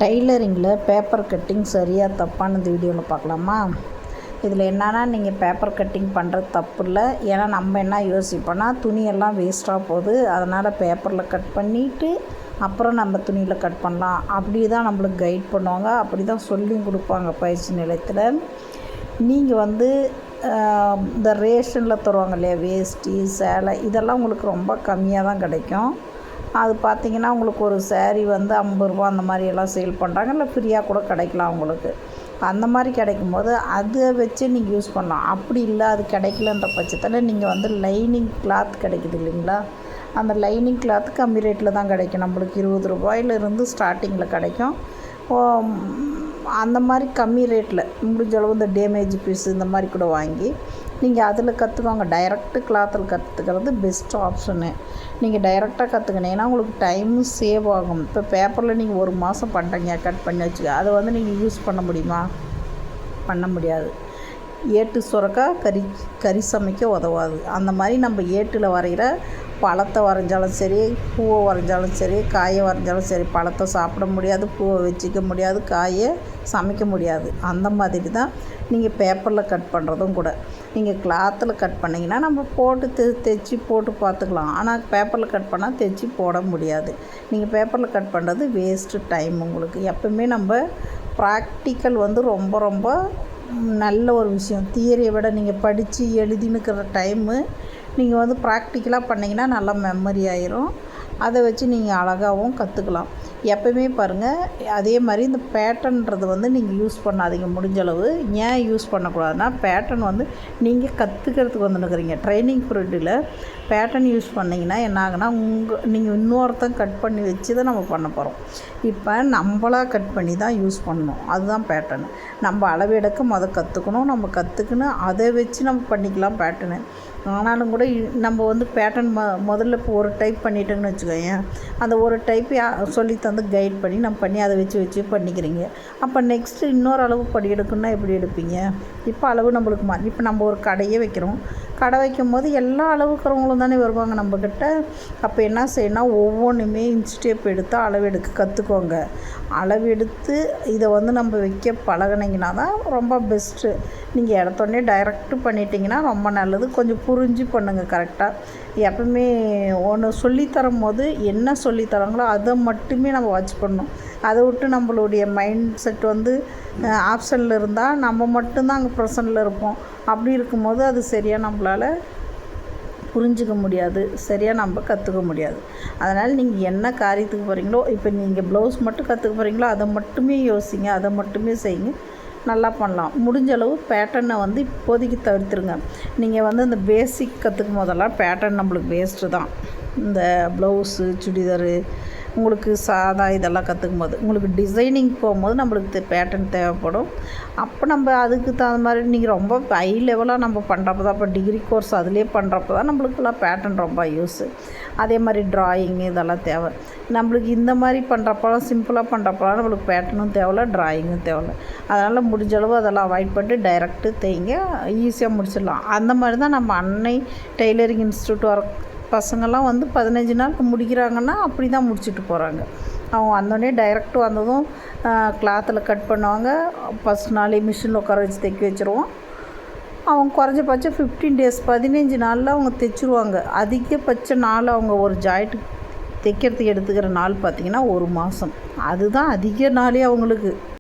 டெய்லரிங்கில் paper cutting சரியாக தப்பான இந்த வீடியோவில் பார்க்கலாமா? இதில் என்னென்னா, நீங்கள் பேப்பர் கட்டிங் பண்ணுறது தப்பு இல்லை. ஏன்னா நம்ம என்ன யோசிப்போன்னா, துணியெல்லாம் வேஸ்ட்டாக போகுது, அதனால் பேப்பரில் கட் பண்ணிவிட்டு அப்புறம் நம்ம துணியில் கட் பண்ணலாம். அப்படி தான் நம்மளுக்கு கைட் பண்ணுவாங்க, அப்படி தான் சொல்லியும் கொடுப்பாங்க பயிற்சி நிலையத்தில். நீங்கள் இந்த ரேஷனில் தருவாங்க இல்லையா, வேஷ்டி சேலை, இதெல்லாம் உங்களுக்கு ரொம்ப கம்மியாக தான் கிடைக்கும். அது பார்த்திங்கன்னா உங்களுக்கு ஒரு சேரீ 50 ரூபா அந்த மாதிரியெல்லாம் சேல் பண்ணுறாங்க, இல்லை ஃப்ரீயாக கூட கிடைக்கலாம் உங்களுக்கு. அந்த மாதிரி கிடைக்கும்போது அதை வச்சு நீங்கள் யூஸ் பண்ணலாம். அப்படி இல்லை, அது கிடைக்கலன்ற பட்சத்தில் நீங்கள் லைனிங் கிளாத் கிடைக்குது இல்லைங்களா, அந்த லைனிங் கிளாத்து கம்மி ரேட்டில் தான் கிடைக்கும். நம்மளுக்கு 20 ரூபாயிலிருந்து ஸ்டார்டிங்கில் கிடைக்கும். அந்த மாதிரி கம்மி ரேட்டில் முடிஞ்ச அளவு இந்த டேமேஜ் பீஸ் இந்த மாதிரி கூட வாங்கி நீங்கள் அதில் கற்றுக்கோங்க. டைரெக்டு கிளாத்தில் கற்றுக்கிறது பெஸ்ட் ஆப்ஷனு. நீங்கள் டைரெக்டாக கற்றுக்கினீங்கன்னா உங்களுக்கு டைமும் சேவ் ஆகும். இப்போ பேப்பரில் நீங்கள் 1 மாதம் பண்ணுறீங்க, கட் பண்ணி வச்சுக்க, அதை நீங்கள் யூஸ் பண்ண முடியுமா? பண்ண முடியாது. ஏட்டு சுரக்கா கறி சமைக்க உதவாது. அந்த மாதிரி நம்ம ஏட்டில் வரைகிற பழத்தை வரைஞ்சாலும் சரி, பூவை வரைஞ்சாலும் சரி, காயை வரைஞ்சாலும் சரி, பழத்தை சாப்பிட முடியாது, பூவை வச்சிக்க முடியாது, காயை சமைக்க முடியாது. அந்த மாதிரி தான் நீங்கள் பேப்பரில் கட் பண்ணுறதும் கூட. நீங்கள் கிளாத்தில் கட் பண்ணிங்கன்னா நம்ம போட்டு தைச்சி போட்டு பார்த்துக்கலாம். ஆனால் பேப்பரில் கட் பண்ணால் தைச்சி போட முடியாது. நீங்கள் பேப்பரில் கட் பண்ணுறது வேஸ்ட்டு டைம் உங்களுக்கு. எப்பவுமே நம்ம ப்ராக்டிக்கல் ரொம்ப ரொம்ப நல்ல ஒரு விஷயம். தியரியை விட நீங்கள் படித்து எழுதினுக்கிற டைமு நீங்கள் ப்ராக்டிக்கலாக பண்ணிங்கன்னா நல்லா மெமரி ஆயிரும். அதை வச்சு நீங்கள் அழகாகவும் கற்றுக்கலாம். எப்போவுமே பாருங்கள், அதே மாதிரி இந்த பேட்டர்ன்றது நீங்கள் யூஸ் பண்ணாதீங்க முடிஞ்சளவு. ஏன் யூஸ் பண்ணக்கூடாதுன்னா, பேட்டர்ன் நீங்கள் கற்றுக்கிறதுக்கு வந்துருக்குறீங்க. ட்ரைனிங் பீரியடில் பேட்டர்ன் யூஸ் பண்ணிங்கன்னா என்ன ஆகுனா, நீங்கள் இன்னொருத்தன் கட் பண்ணி வச்சு தான் நம்ம பண்ண போகிறோம். இப்போ நம்மளாக கட் பண்ணி தான் யூஸ் பண்ணணும். அதுதான் பேட்டர்னு. நம்ம அளவெடுக்க கற்றுக்கணும். நம்ம கற்றுக்குன்னு அதை வச்சு நம்ம பண்ணிக்கலாம் பேட்டர்னு. ஆனாலும் கூட நம்ம பேட்டர்ன் முதல்ல இப்போ ஒரு டைப் பண்ணிட்டோங்கன்னு வச்சுக்கோங்க, அந்த ஒரு டைப் சொல்லி தந்து கைட் பண்ணி நம்ம பண்ணி அதை வச்சு பண்ணிக்கிறீங்க. அப்போ நெக்ஸ்ட்டு இன்னொரு அளவு படி எடுக்கணுன்னா எப்படி எடுப்பீங்க? இப்போ அளவு நம்மளுக்கு இப்போ நம்ம ஒரு கடையே வைக்கிறோம். கடை வைக்கும் போது எல்லா அளவுக்கிறவங்களும் தானே வருவாங்க நம்மக்கிட்ட. அப்போ என்ன செய்யணும்னா, ஒவ்வொன்றுமே இன்ச்டேப் எடுத்து அளவெடுக்க கற்றுக்கோங்க. அளவெடுத்து இதை நம்ம வைக்க பழகினீங்கன்னா தான் ரொம்ப பெஸ்ட்டு. நீங்கள் எடுத்தோடனே டைரெக்டு பண்ணிட்டீங்கன்னா ரொம்ப நல்லது. கொஞ்சம் புரிஞ்சு பண்ணுங்கள் கரெக்டாக. எப்பவுமே ஒன்று சொல்லித்தரும் போது என்ன சொல்லித்தராங்களோ அதை மட்டுமே நம்ம வாட்ச் பண்ணணும். அதை விட்டு நம்மளுடைய மைண்ட் செட் ஆப்ஷனில் இருந்தால் நம்ம மட்டும்தான் அங்கே ப்ரெசண்டில் இருப்போம். அப்படி இருக்கும்போது அது சரியாக நம்மளால் புரிஞ்சிக்க முடியாது, சரியாக நம்ம கற்றுக்க முடியாது. அதனால் நீங்கள் என்ன காரியத்துக்கு போகிறீங்களோ, இப்போ நீங்கள் ப்ளவுஸ் மட்டும் கற்றுக்க போகிறீங்களோ அதை மட்டுமே யோசிங்க, அதை மட்டுமே செய்யுங்க, நல்லா பண்ணலாம். முடிஞ்ச அளவு பேட்டர்னை இப்போதைக்கு தவிர்த்துருங்க. நீங்கள் இந்த பேசிக் கற்றுக்கும் போதெல்லாம் பேட்டர்ன் நம்மளுக்கு வேஸ்ட்டு தான். இந்த ப்ளவுஸு, சுடிதாரு, உங்களுக்கு சாதா இதெல்லாம் கற்றுக்கும் போது உங்களுக்கு டிசைனிங் போகும்போது நம்மளுக்கு பேட்டர்ன் தேவைப்படும். அப்போ நம்ம அதுக்கு தகுந்த மாதிரி நீங்கள் ரொம்ப ஹை லெவலாக நம்ம பண்ணுறப்ப தான், இப்போ டிகிரி கோர்ஸ் அதிலே பண்ணுறப்ப தான் நம்மளுக்குலாம் பேட்டர்ன் ரொம்ப யூஸு. அதே மாதிரி ட்ராயிங்கு இதெல்லாம் தேவை. நம்மளுக்கு இந்த மாதிரி பண்ணுறப்பலாம், சிம்பிளாக பண்ணுறப்பலாம் நம்மளுக்கு பேட்டர்னும் தேவையில்ல, ட்ராயிங்கும் தேவையில்ல. அதனால் முடிஞ்சளவு அதெல்லாம் அவாய்ட் பண்ணிட்டு டைரெக்டு தைங்க, ஈஸியாக முடிச்சிடலாம். அந்த மாதிரி தான் நம்ம அன்னை டெய்லரிங் இன்ஸ்டியூட் பசங்கள்லாம் 15 நாளுக்கு முடிக்கிறாங்கன்னா அப்படி தான் முடிச்சுட்டு போகிறாங்க. அவங்க வந்தோடனே டைரெக்டு வந்ததும் கிளாத்தில் கட் பண்ணுவாங்க. ஃபஸ்ட் நாளே மிஷினில் உட்கார வச்சு தைக்க வச்சுருவோம். அவங்க குறைஞ்சபட்சம் 15 டேஸ் 15 நாளில் அவங்க தைச்சிருவாங்க. அதிகபட்ச நாள் அவங்க ஒரு ஜாயிண்ட் தைக்கிறதுக்கு எடுத்துக்கிற நாள் பார்த்திங்கன்னா 1 மாதம். அதுதான் அதிக நாளே அவங்களுக்கு.